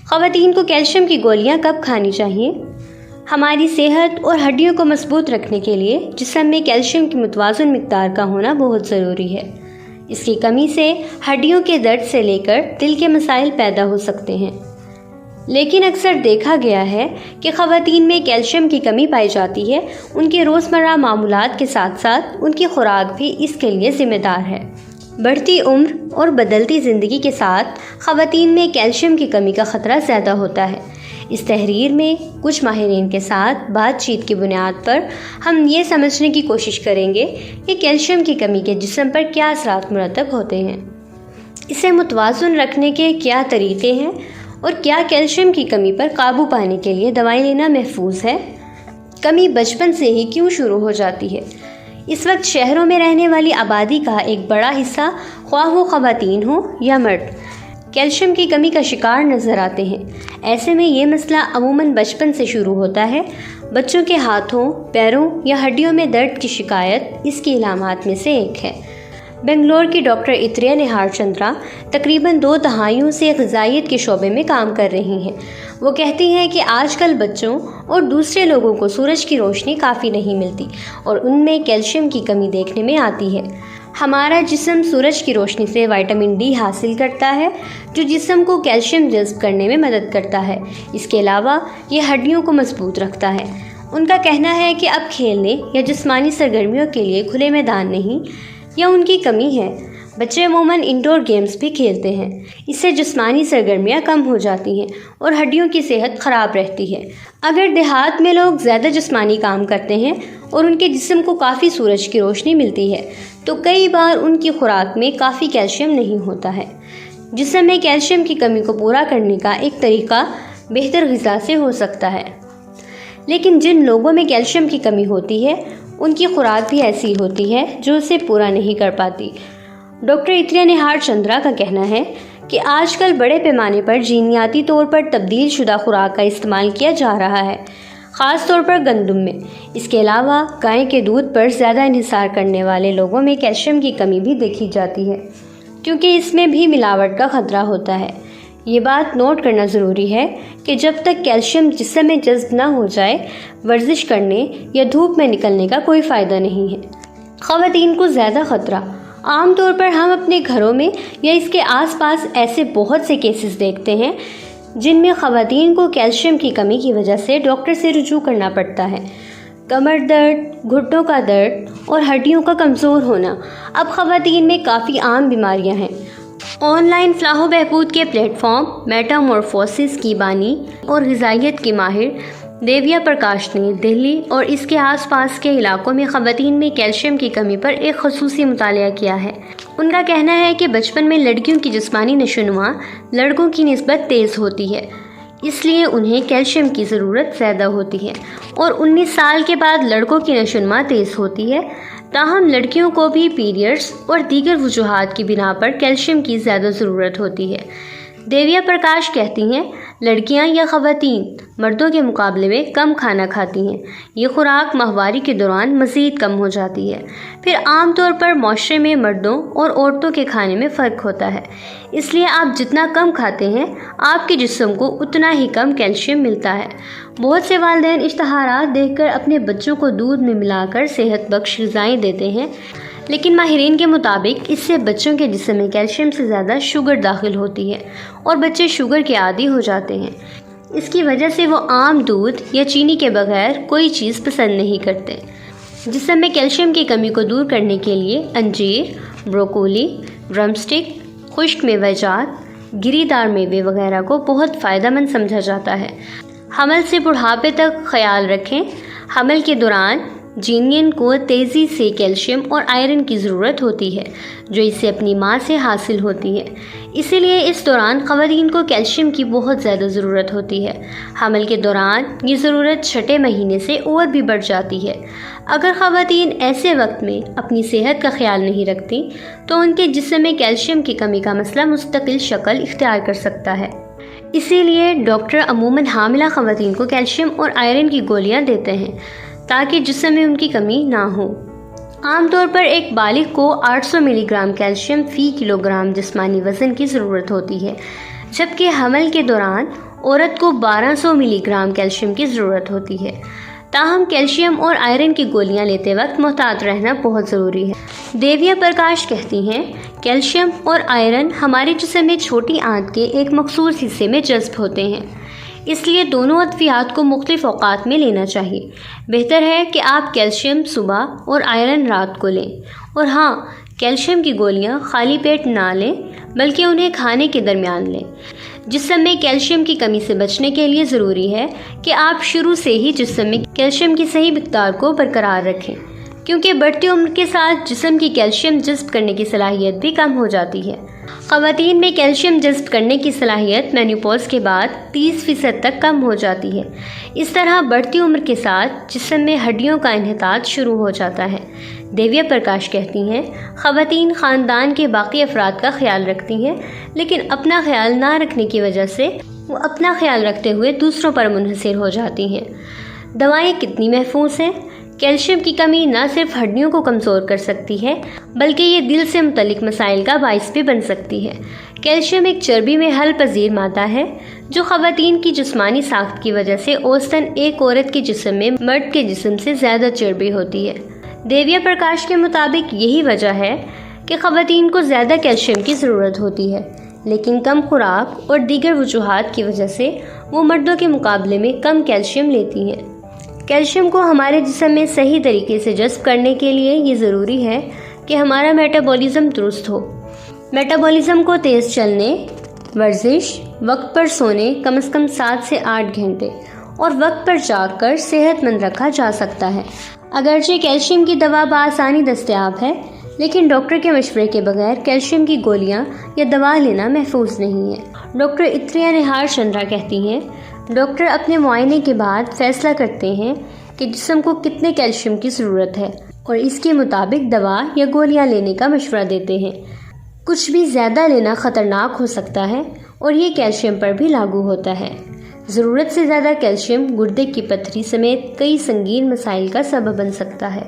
خواتین کو کیلشیم کی گولیاں کب کھانی چاہیے؟ ہماری صحت اور ہڈیوں کو مضبوط رکھنے کے لیے جسم میں کیلشیم کی متوازن مقدار کا ہونا بہت ضروری ہے۔ اس کی کمی سے ہڈیوں کے درد سے لے کر دل کے مسائل پیدا ہو سکتے ہیں۔ لیکن اکثر دیکھا گیا ہے کہ خواتین میں کیلشیم کی کمی پائی جاتی ہے۔ ان کے روزمرہ معمولات کے ساتھ ساتھ ان کی خوراک بھی اس کے لیے ذمہ دار ہے۔ بڑھتی عمر اور بدلتی زندگی کے ساتھ خواتین میں کیلشیم کی کمی کا خطرہ زیادہ ہوتا ہے۔ اس تحریر میں کچھ ماہرین کے ساتھ بات چیت کی بنیاد پر ہم یہ سمجھنے کی کوشش کریں گے کہ کیلشیم کی کمی کے جسم پر کیا اثرات مرتب ہوتے ہیں، اسے متوازن رکھنے کے کیا طریقے ہیں، اور کیا کیلشیم کی کمی پر قابو پانے کے لیے دوائی لینا محفوظ ہے۔ کمی بچپن سے ہی کیوں شروع ہو جاتی ہے؟ اس وقت شہروں میں رہنے والی آبادی کا ایک بڑا حصہ، خواہ وہ خواتین ہوں یا مرد، کیلشیم کی کمی کا شکار نظر آتے ہیں۔ ایسے میں یہ مسئلہ عموماً بچپن سے شروع ہوتا ہے۔ بچوں کے ہاتھوں، پیروں یا ہڈیوں میں درد کی شکایت اس کی علامات میں سے ایک ہے۔ بنگلور کی ڈاکٹر اتریا نہار چندرا تقریباً 2 دہائیوں سے غذائیت کے شعبے میں کام کر رہی ہیں۔ وہ کہتی ہیں کہ آج کل بچوں اور دوسرے لوگوں کو سورج کی روشنی کافی نہیں ملتی اور ان میں کیلشیم کی کمی دیکھنے میں آتی ہے۔ ہمارا جسم سورج کی روشنی سے وٹامن ڈی حاصل کرتا ہے جو جسم کو کیلشیم جذب کرنے میں مدد کرتا ہے۔ اس کے علاوہ یہ ہڈیوں کو مضبوط رکھتا ہے۔ ان کا کہنا ہے کہ اب کھیلنے یا جسمانی سرگرمیوں کے لیے کھلے میدان نہیں یا ان کی کمی ہے۔ بچے عموماً انڈور گیمز بھی کھیلتے ہیں۔ اس سے جسمانی سرگرمیاں کم ہو جاتی ہیں اور ہڈیوں کی صحت خراب رہتی ہے۔ اگر دیہات میں لوگ زیادہ جسمانی کام کرتے ہیں اور ان کے جسم کو کافی سورج کی روشنی ملتی ہے تو کئی بار ان کی خوراک میں کافی کیلشیم نہیں ہوتا ہے۔ جسم میں کیلشیم کی کمی کو پورا کرنے کا ایک طریقہ بہتر غذا سے ہو سکتا ہے، لیکن جن لوگوں میں کیلشیم کی کمی ہوتی ہے ان کی خوراک بھی ایسی ہوتی ہے جو اسے پورا نہیں کر پاتی۔ ڈاکٹر اتریا نہار چندرا کا کہنا ہے کہ آج کل بڑے پیمانے پر جینیاتی طور پر تبدیل شدہ خوراک کا استعمال کیا جا رہا ہے، خاص طور پر گندم میں۔ اس کے علاوہ گائے کے دودھ پر زیادہ انحصار کرنے والے لوگوں میں کیلشیم کی کمی بھی دیکھی جاتی ہے، کیونکہ اس میں بھی ملاوٹ کا خطرہ ہوتا ہے۔ یہ بات نوٹ کرنا ضروری ہے کہ جب تک کیلشیم جسم میں جذب نہ ہو جائے، ورزش کرنے یا دھوپ میں نکلنے کا کوئی فائدہ نہیں ہے۔ خواتین کو زیادہ خطرہ۔ عام طور پر ہم اپنے گھروں میں یا اس کے آس پاس ایسے بہت سے کیسز دیکھتے ہیں جن میں خواتین کو کیلشیم کی کمی کی وجہ سے ڈاکٹر سے رجوع کرنا پڑتا ہے۔ کمر درد، گھٹنوں کا درد اور ہڈیوں کا کمزور ہونا اب خواتین میں کافی عام بیماریاں ہیں۔ آن لائن فلاح و بہبود کے پلیٹ فارم میٹامورفوسس کی بانی اور غذائیت کی ماہر دیویا پرکاش نے دہلی اور اس کے آس پاس کے علاقوں میں خواتین میں کیلشیم کی کمی پر ایک خصوصی مطالعہ کیا ہے۔ ان کا کہنا ہے کہ بچپن میں لڑکیوں کی جسمانی نشوونما لڑکوں کی نسبت تیز ہوتی ہے، اس لیے انہیں کیلشیم کی ضرورت زیادہ ہوتی ہے، اور 19 سال کے بعد لڑکوں کی نشوونما تیز ہوتی ہے۔ تاہم لڑکیوں کو بھی پیریڈز اور دیگر وجوہات کی بنا پر کیلشیم کی زیادہ ضرورت ہوتی ہے۔ دیویا پرکاش کہتی ہیں، لڑکیاں یا خواتین مردوں کے مقابلے میں کم کھانا کھاتی ہیں۔ یہ خوراک ماہواری کے دوران مزید کم ہو جاتی ہے۔ پھر عام طور پر معاشرے میں مردوں اور عورتوں کے کھانے میں فرق ہوتا ہے، اس لیے آپ جتنا کم کھاتے ہیں آپ کے جسم کو اتنا ہی کم کیلشیم ملتا ہے۔ بہت سے والدین اشتہارات دیکھ کر اپنے بچوں کو دودھ میں ملا کر صحت بخش غذائیں دیتے ہیں، لیکن ماہرین کے مطابق اس سے بچوں کے جسم میں کیلشیم سے زیادہ شوگر داخل ہوتی ہے اور بچے شوگر کے عادی ہو جاتے ہیں۔ اس کی وجہ سے وہ عام دودھ یا چینی کے بغیر کوئی چیز پسند نہیں کرتے۔ جسم میں کیلشیم کی کمی کو دور کرنے کے لیے انجیر، بروکولی، ڈرم سٹک، خشک میوہ جات، گری دار میوے وغیرہ کو بہت فائدہ مند سمجھا جاتا ہے۔ حمل سے بڑھاپے تک خیال رکھیں۔ حمل کے دوران جنین کو تیزی سے کیلشیم اور آئرن کی ضرورت ہوتی ہے جو اسے اپنی ماں سے حاصل ہوتی ہے، اسی لیے اس دوران خواتین کو کیلشیم کی بہت زیادہ ضرورت ہوتی ہے۔ حمل کے دوران یہ ضرورت چھٹے مہینے سے اور بھی بڑھ جاتی ہے۔ اگر خواتین ایسے وقت میں اپنی صحت کا خیال نہیں رکھتی تو ان کے جسم میں کیلشیم کی کمی کا مسئلہ مستقل شکل اختیار کر سکتا ہے۔ اسی لیے ڈاکٹر عموماً حاملہ خواتین کو کیلشیم اور آئرن کی گولیاں دیتے ہیں تاکہ جسم میں ان کی کمی نہ ہو۔ عام طور پر ایک بالغ کو 800 ملی گرام کیلشیم فی کلو گرام جسمانی وزن کی ضرورت ہوتی ہے، جبکہ حمل کے دوران عورت کو 1200 ملی گرام کیلشیم کی ضرورت ہوتی ہے۔ تاہم کیلشیم اور آئرن کی گولیاں لیتے وقت محتاط رہنا بہت ضروری ہے۔ دیویا پرکاش کہتی ہیں، کیلشیم اور آئرن ہمارے جسم میں چھوٹی آنت کے ایک مخصوص حصے میں جذب ہوتے ہیں، اس لیے دونوں ادویات کو مختلف اوقات میں لینا چاہیے۔ بہتر ہے کہ آپ کیلشیم صبح اور آئرن رات کو لیں، اور ہاں، کیلشیم کی گولیاں خالی پیٹ نہ لیں بلکہ انہیں کھانے کے درمیان لیں۔ جسم میں کیلشیم کی کمی سے بچنے کے لیے ضروری ہے کہ آپ شروع سے ہی جسم میں کیلشیم کی صحیح مقدار کو برقرار رکھیں، کیونکہ بڑھتی عمر کے ساتھ جسم کی کیلشیم جذب کرنے کی صلاحیت بھی کم ہو جاتی ہے۔ خواتین میں کیلشیم جذب کرنے کی صلاحیت مینوپاز کے بعد 30% تک کم ہو جاتی ہے۔ اس طرح بڑھتی عمر کے ساتھ جسم میں ہڈیوں کا انحطاط شروع ہو جاتا ہے۔ دیویا پرکاش کہتی ہیں، خواتین خاندان کے باقی افراد کا خیال رکھتی ہیں، لیکن اپنا خیال نہ رکھنے کی وجہ سے وہ اپنا خیال رکھتے ہوئے دوسروں پر منحصر ہو جاتی ہیں۔ دوائیں کتنی محفوظ ہیں؟ کیلشیم کی کمی نہ صرف ہڈیوں کو کمزور کر سکتی ہے بلکہ یہ دل سے متعلق مسائل کا باعث بھی بن سکتی ہے۔ کیلشیم ایک چربی میں حل پذیر مادہ ہے جو خواتین کی جسمانی ساخت کی وجہ سے اوسطاً ایک عورت کے جسم میں مرد کے جسم سے زیادہ چربی ہوتی ہے۔ دیویا پرکاش کے مطابق یہی وجہ ہے کہ خواتین کو زیادہ کیلشیم کی ضرورت ہوتی ہے، لیکن کم خوراک اور دیگر وجوہات کی وجہ سے وہ مردوں کے مقابلے میں کم کیلشیم لیتی ہیں۔ کیلشیم کو ہمارے جسم میں صحیح طریقے سے جذب کرنے کے لیے یہ ضروری ہے کہ ہمارا میٹابولزم درست ہو۔ میٹابولزم کو تیز چلنے، ورزش، وقت پر سونے کم از کم 7 سے 8 گھنٹے اور وقت پر جاگ کر صحت مند رکھا جا سکتا ہے۔ اگرچہ کیلشیم کی دوا بآسانی دستیاب ہے، لیکن ڈاکٹر کے مشورے کے بغیر کیلشیم کی گولیاں یا دوا لینا محفوظ نہیں ہے۔ ڈاکٹر اتریا نہار چندرا کہتی ہیں، ڈاکٹر اپنے معائنے کے بعد فیصلہ کرتے ہیں کہ جسم کو کتنے کیلشیم کی ضرورت ہے اور اس کے مطابق دوا یا گولیاں لینے کا مشورہ دیتے ہیں۔ کچھ بھی زیادہ لینا خطرناک ہو سکتا ہے اور یہ کیلشیم پر بھی لاگو ہوتا ہے۔ ضرورت سے زیادہ کیلشیم گردے کی پتھری سمیت کئی سنگین مسائل کا سبب بن سکتا ہے۔